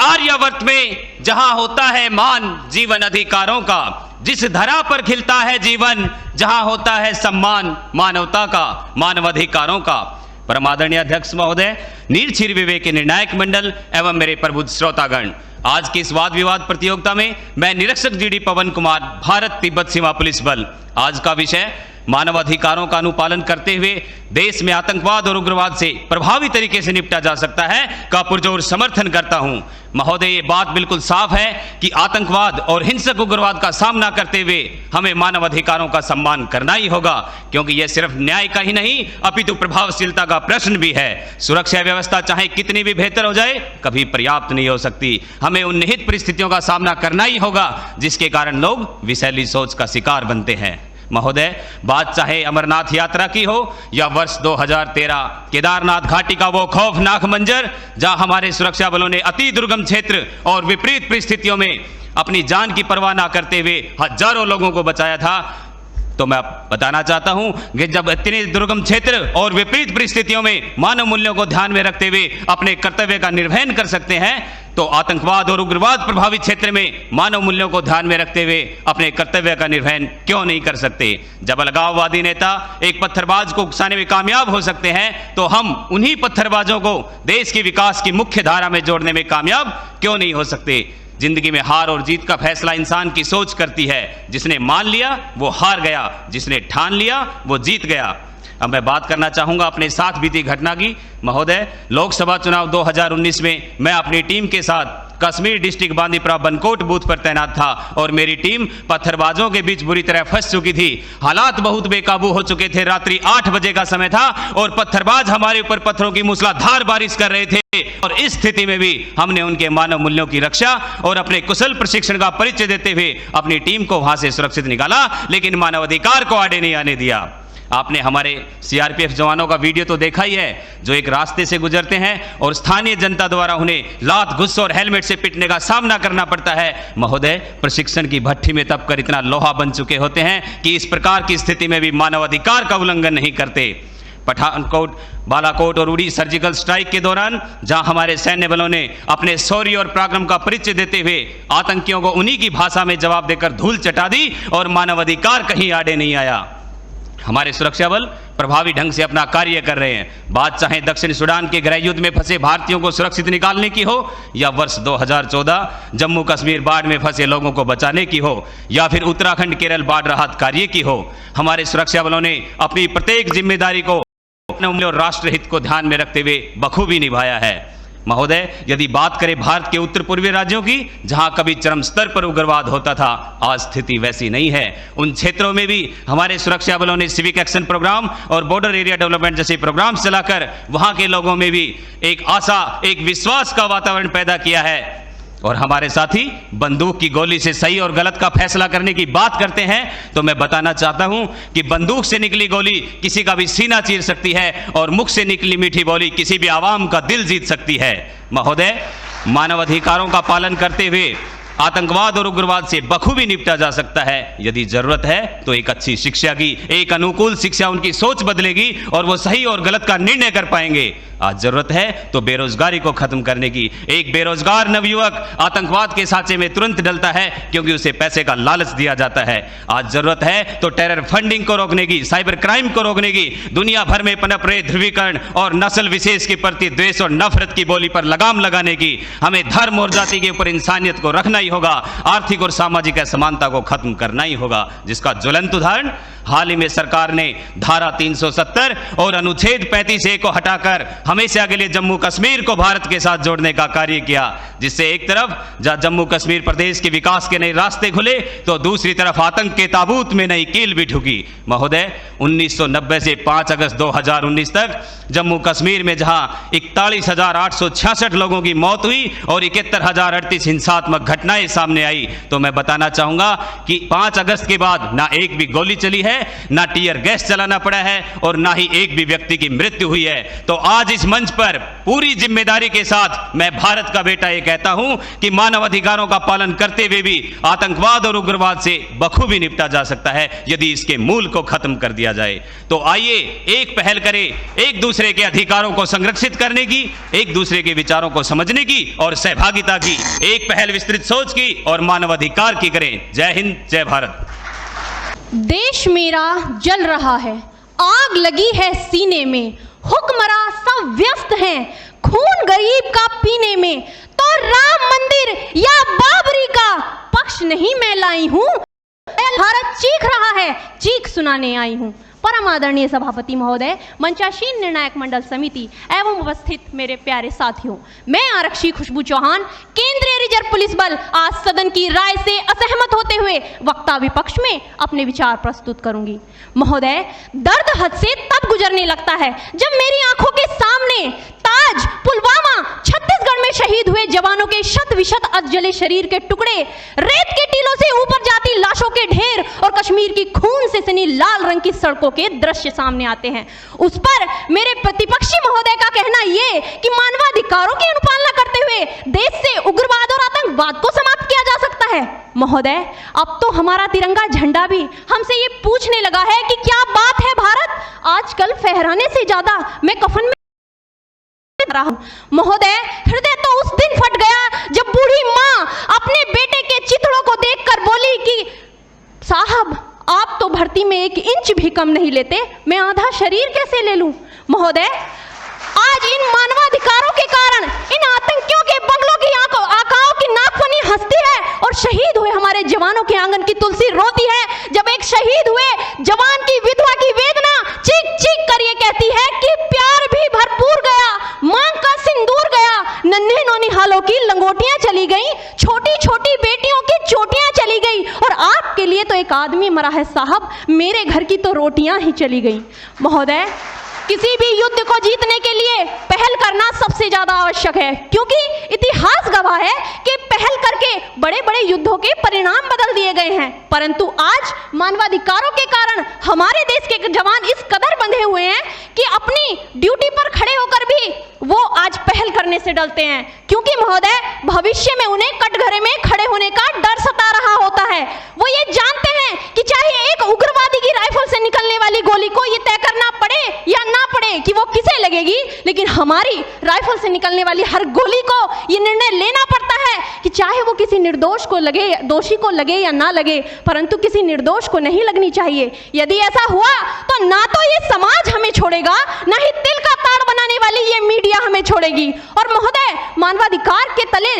आर्यावर्त में जहां होता है मान जीवन अधिकारों का, जिस धरा पर खिलता है जीवन, जहां होता है सम्मान मानवता का, मानवाधिकारों का। परमादरणीय अध्यक्ष महोदय, नील क्षीर विवेक निर्णायक मंडल एवं मेरे प्रबुद्ध श्रोतागण, आज की इस वाद विवाद प्रतियोगिता में मैं निरीक्षक जीडी पवन कुमार, भारत तिब्बत सीमा पुलिस बल। आज का विषय मानवाधिकारों का अनुपालन करते हुए देश में आतंकवाद और उग्रवाद से प्रभावी तरीके से निपटा जा सकता है का पुरजोर समर्थन करता हूं। महोदय, ये बात बिल्कुल साफ है कि आतंकवाद और हिंसक उग्रवाद का सामना करते हुए हमें मानवाधिकारों का सम्मान करना ही होगा, क्योंकि यह सिर्फ न्याय का ही नहीं अपितु प्रभावशीलता का प्रश्न भी है। सुरक्षा व्यवस्था चाहे कितनी भी बेहतर हो जाए, कभी पर्याप्त नहीं हो सकती। हमें उन निहित परिस्थितियों का सामना करना ही होगा जिसके कारण लोग विषैली सोच का शिकार बनते हैं। महोदय, बात चाहे अमरनाथ यात्रा की हो या वर्ष 2013 केदारनाथ घाटी का वो खौफनाक मंजर, जहां हमारे सुरक्षा बलों ने अति दुर्गम क्षेत्र और विपरीत परिस्थितियों में अपनी जान की परवाह न करते हुए हजारों लोगों को बचाया था, तो मैं बताना चाहता हूं कि जब इतने दुर्गम क्षेत्र और विपरीत परिस्थितियों में मानव मूल्यों को ध्यान में रखते हुए अपने कर्तव्य का निर्वहन कर सकते हैं, तो आतंकवाद और उग्रवाद प्रभावित क्षेत्र में मानव मूल्यों को ध्यान में रखते हुए अपने कर्तव्य का निर्वहन क्यों नहीं कर सकते। जब अलगाववादी नेता एक पत्थरबाज को उकसाने में कामयाब हो सकते हैं, तो हम उन्हीं पत्थरबाजों को देश के विकास की मुख्य धारा में जोड़ने में कामयाब क्यों नहीं हो सकते। जिंदगी में हार और जीत का फैसला इंसान की सोच करती है। जिसने मान लिया वो हार गया, जिसने ठान लिया वो जीत गया। अब मैं बात करना चाहूंगा अपने साथ बीती घटना की। महोदय, लोकसभा चुनाव 2019 में मैं अपनी टीम के साथ कश्मीर डिस्ट्रिक्ट बांदीपुरा बनकोट बूथ पर तैनात था और मेरी टीम पत्थरबाजों के बीच बुरी तरह फंस चुकी थी। हालात बहुत बेकाबू हो चुके थे। रात्रि 8 बजे का समय था और पत्थरबाज हमारे ऊपर पत्थरों की मूसलाधार बारिश कर रहे थे, और इस स्थिति में भी हमने उनके मानव मूल्यों की रक्षा और अपने कुशल प्रशिक्षण का परिचय देते हुए अपनी टीम को वहां से सुरक्षित निकाला, लेकिन मानवाधिकार को आड़े नहीं आने दिया। आपने हमारे सीआरपीएफ जवानों का वीडियो तो देखा ही है, जो एक रास्ते से गुजरते हैं और स्थानीय जनता द्वारा उन्हें लात, गुस्से और हेलमेट से पीटने का सामना करना पड़ता है। महोदय, प्रशिक्षण की भट्ठी में तपकर इतना लोहा बन चुके होते हैं कि इस प्रकार की स्थिति में भी मानवाधिकार का उल्लंघन नहीं करते। पठानकोट, बालाकोट और उड़ी सर्जिकल स्ट्राइक के दौरान जहां हमारे सैन्य बलों ने अपने शौर्य और पराक्रम का परिचय देते हुए आतंकियों को उन्हीं की भाषा में जवाब देकर धूल चटा दी और मानवाधिकार कहीं आड़े नहीं आया। हमारे सुरक्षा बल प्रभावी ढंग से अपना कार्य कर रहे हैं। बात चाहे दक्षिण सूडान के गृह युद्ध में फंसे भारतीयों को सुरक्षित निकालने की हो, या वर्ष 2014 जम्मू कश्मीर बाढ़ में फंसे लोगों को बचाने की हो, या फिर उत्तराखंड केरल बाढ़ राहत कार्य की हो, हमारे सुरक्षा बलों ने अपनी प्रत्येक जिम्मेदारी को और राष्ट्र हित को ध्यान में रखते हुए बखूबी निभाया है। महोदय, यदि बात करें भारत के उत्तर पूर्वी राज्यों की, जहां कभी चरम स्तर पर उग्रवाद होता था, आज स्थिति वैसी नहीं है। उन क्षेत्रों में भी हमारे सुरक्षा बलों ने सिविक एक्शन प्रोग्राम और बॉर्डर एरिया डेवलपमेंट जैसे प्रोग्राम चलाकर वहां के लोगों में भी एक आशा, एक विश्वास का वातावरण पैदा किया है। और हमारे साथी बंदूक की गोली से सही और गलत का फैसला करने की बात करते हैं, तो मैं बताना चाहता हूं कि बंदूक से निकली गोली किसी का भी सीना चीर सकती है और मुख से निकली मीठी बोली किसी भी आवाम का दिल जीत सकती है। महोदय, मानवाधिकारों का पालन करते हुए आतंकवाद और उग्रवाद से बखूबी निपटा जा सकता है। यदि जरूरत है तो एक अच्छी शिक्षा की, एक अनुकूल शिक्षा उनकी सोच बदलेगी और वो सही और गलत का निर्णय कर पाएंगे। आज जरूरत है तो बेरोजगारी को खत्म करने की। एक बेरोजगार नवयुवक आतंकवाद के सांचे में तुरंत डलता है क्योंकि उसे पैसे का लालच दिया जाता है। आज जरूरत है तो टेरर फंडिंग को रोकने की, साइबर क्राइम को रोकने की, दुनिया भर में पनप रहे ध्रुवीकरण और नस्ल विशेष के प्रति द्वेष और नफरत की बोली पर लगाम लगाने की। हमें धर्म और जाति के ऊपर इंसानियत को रखना ही होगा। आर्थिक और सामाजिक असमानता को खत्म करना ही होगा, जिसका ज्वलंत उदाहरण हाल ही में सरकार ने धारा 370 और अनुच्छेद 35A को हटाकर हमेशा के लिए जम्मू कश्मीर को भारत के साथ जोड़ने का कार्य किया, जिससे एक तरफ जहां जम्मू कश्मीर प्रदेश के विकास के नए रास्ते खुले, तो दूसरी तरफ आतंक के ताबूत में नई कील भी ठुकी। महोदय, 1990 से 5 अगस्त 2019 तक जम्मू कश्मीर में जहां 41,866 लोगों की मौत हुई और 71,038 हिंसात्मक घटनाएं सामने आई, तो मैं बताना चाहूंगा कि 5 अगस्त के बाद ना एक भी गोली चली है ना टीयर गैस चलाना पड़ा है और ना ही एक भी व्यक्ति की मृत्यु हुई है। तो आज इस मंच पर पूरी जिम्मेदारी के साथ मैं भारत का बेटा ये कहता हूं कि मानव अधिकारों का पालन करते हुए भी आतंकवाद और उग्रवाद से बखूबी निपटा जा सकता है यदि इसके मूल को खत्म कर दिया जाए। तो आइए एक पहल करें, एक दूसरे के अधिकारों को संरक्षित करने की, एक दूसरे के विचारों को समझने की और सहभागिता की एक पहल विस्तृत सोच की और मानवाधिकार की करें। जय हिंद, जय भारत। देश मेरा जल रहा है, आग लगी है सीने में, हुक्मरां सब व्यस्त हैं खून गरीब का पीने में, तो राम मंदिर या बाबरी का पक्ष नहीं मैं लाई हूं, भारत चीख रहा है, चीख सुनाने आई हूं। परम आदरणीय सभापति महोदय, मंचासीन निर्णायक मंडल समिति एवं उपस्थित मेरे प्यारे साथियों, मैं आरक्षी खुशबू चौहान केंद्रीय रिजर्व पुलिस बल आज सदन की राय से असहमत होते हुए वक्ता विपक्ष में अपने विचार प्रस्तुत करूंगी। महोदय, दर्द हद से तब गुजरने लगता है जब मेरी आंखों के सामने ताज, पुलवामा, छत्तीसगढ़ में शहीद हुए जवानों के शत विशत अधजले शरीर के टुकड़े, रेत के टीलों से ऊपर जाती लाशों के ढेर और कश्मीर की खून से सनी लाल रंग की सड़कों के दृश्य सामने आते हैं। उस पर मेरे प्रतिपक्षी महोदय का कहना यह कि मानवाधिकारों की अनुपालना करते हुए देश से उग्रवाद और आतंकवाद को समाप्त किया जा सकता है। महोदय, अब तो हमारा तिरंगा झंडा भी हमसे ये पूछने लगा है कि क्या बात है भारत, आजकल फहराने से ज्यादा मैं कफन में रहा हूं। महोदय, हृदय तो उस दिन फट गया जब बूढ़ी मां अपने बेटे के चिथड़ों को देखकर बोली कि साहब, आप तो भर्ती में 1 इंच भी कम नहीं लेते, मैं आधा शरीर कैसे ले लूं। महोदय, आज इन मानवाधिकारों के कारण इन आतंकियों के बंगलों की आकाओं की नाकफनी हंसती है और शहीद हुए हमारे जवानों के आंगन की तुलसी रोती है। जब एक शहीद हुए जवान की विधवा की वेदना चीख चीख कर ये कहती है कि प्यार भी भरपूर गया, मांग का सिंदूर गया, नन्हे नौनिहालों की लंगोटियां चली गई, छोटी छोटी बेटियों की चोटियां चली गई और आपके लिए तो एक आदमी मरा है साहब, मेरे घर की तो रोटियां ही चली गई। महोदय, किसी भी युद्ध को जीतने के लिए पहल करना सबसे ज्यादा आवश्यक है, क्योंकि इतिहास गवाह है कि पहल करके बड़े बड़े युद्धों के परिणाम बदल दिए गए हैं। परंतु आज मानवाधिकारों के कारण हमारे देश के जवान इस कदर बंधे हुए हैं कि अपनी ड्यूटी पर खड़े होकर भी वो आज पहल करने से डरते हैं, क्योंकि महोदय भविष्य में उन्हें कटघरे में खड़े होने का डर सता रहा होता है। वो ये जानते हैं कि चाहे एक उग्रवादी की राइफल से निकलने वाली गोली को ये तय करना पड़े या ना पड़े कि वो किसे लगेगी, लेकिन हमारी राइफल से निकलने वाली हर गोली को ये निर्णय लेना पड़ता है कि चाहे वो किसी निर्दोष को लगे, दोषी को लगे या ना लगे, परंतु किसी निर्दोष को नहीं लगनी चाहिए। यदि ऐसा हुआ तो ना तो ये समाज हमें छोड़ेगा, ना ही तिल का ताड़ बनाने वाली ये मीडिया हमें छोड़ेगी। और महोदय, मानवाधिकार के तले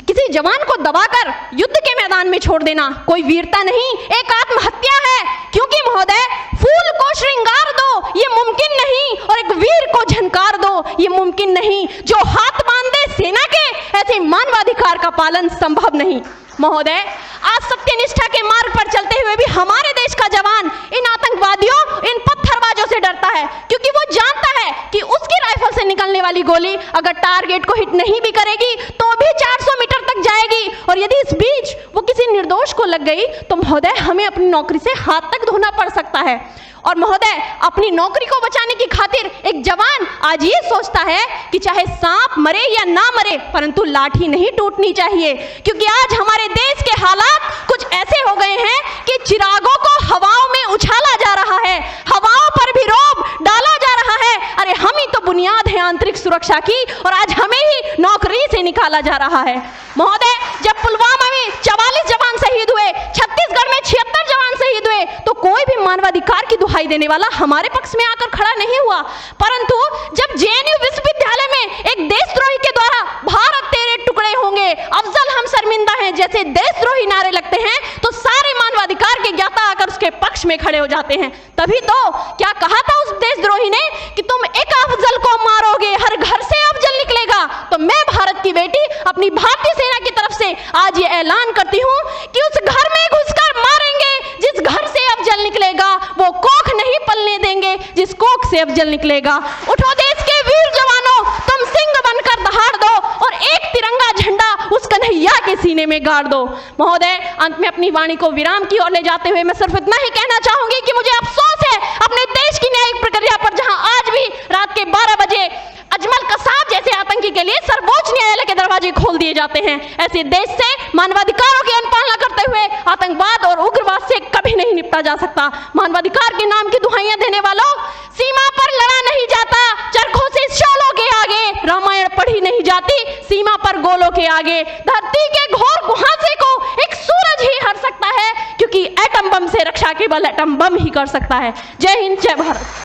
किसी जवान को दबाकर युद्ध के मैदान में छोड़ देना कोई वीरता नहीं, एक आत्महत्या है। क्योंकि महोदय, फूल को श्रृंगार दो ये मुमकिन नहीं और एक वीर को झनकार दो ये मुमकिन नहीं। जो हाथ बांध दे सेना के, ऐसे मानवाधिकार का पालन संभव नहीं। महोदय, आज सत्यनिष्ठा के मार्ग पर चलते हुए भी हमारे देश का जवान इन आतंकवादियों, इन पत्थरबाजों से डरता है, क्योंकि वो जानता है कि उसकी राइफल से निकलने वाली गोली अगर टारगेट को हिट नहीं भी करेगी तो भी 400 मीटर तक जाएगी, और यदि इस बीच वो किसी निर्दोष को लग गई तो महोदय हमें अपनी नौकरी से हाथ तक धोना पड़ सकता है। और महोदय, अपनी नौकरी को बचाने की खातिर एक जवान आज ये सोचता है कि चाहे सांप मरे या ना मरे, परंतु लाठी नहीं टूटनी चाहिए, क्योंकि आज हमारे देश के हालात कुछ ऐसे हो गए हैं कि चिरागों को हवाओं में उछाला जा रहा है, हवाओं पर भी रोब डाला जा रहा है। अरे हम ही तो बुनियाद है आंतरिक सुरक्षा की, और आज हमें ही नौकरी से निकाला जा रहा है। महोदय, जब पुलवामा में 44 जवान शहीद हुए, छत्तीसगढ़ में 76 जवान शहीद हुए, तो कोई भी मानवाधिकार की दुहाई देने वाला हमारे पक्ष में आकर खड़ा नहीं हुआ। परंतु जब जेएनयू विश्वविद्यालय में एक देशद्रोही के द्वारा भारत तेरे टुकड़े होंगे, अफजल हम शर्मिंदा हैं जैसे देशद्रोही नारे लगते हैं, तो सारे मानवाधिकार के ज्ञाता आकर उसके पक्ष में खड़े हो जाते हैं। तभी तो क्या कहा था उस देशद्रोही ने कि तुम एक अफजल को मारोगे, हर घर से अफजल निकलेगा। तो मैं भारत की बेटी अपनी भारतीय सेना की तरफ से आज ये ऐलान करती हूँ कि उस घर में घुसकर मारेंगे जिस घर से अफजल निकलेगा, वो कोख नहीं पलने देंगे जिस कोख से अफजल निकलेगा। उठो देश के वीर जवानों, तुम सिंह बनकर दहाड़ दो और एक तिरंगा झंडा उस कन्हैया के के सीने में गाड़ दो। महोदय, अंत में अपनी वाणी को विराम की ओर ले जाते हुए मैं सिर्फ इतना ही कहना चाहूंगी कि मुझे अफसोस है अपने देश की न्यायिक प्रक्रिया पर, जहां आज भी रात के 12 बजे अजमल कसाब जैसे आतंकी के लिए सर्वोच्च न्यायालय के दरवाजे खोल दिए जाते हैं। ऐसे देश से मानवाधिकारों की अनुपालना करते हुए आतंकवाद और उग्रवाद से कभी नहीं निपटा जा सकता। मानवाधिकार के नाम की दुहाइयां देने वालों, सीमा पर लड़ा नहीं जाता चरखों से शोलों के आगे, रामायण पढ़ी नहीं जाती सीमा पर गोलों के आगे। धरती के घोर कुहासे को एक सूरज ही हर सकता है, क्योंकि एटम बम से रक्षा केवल एटम बम ही कर सकता है। जय हिंद, जय भारत।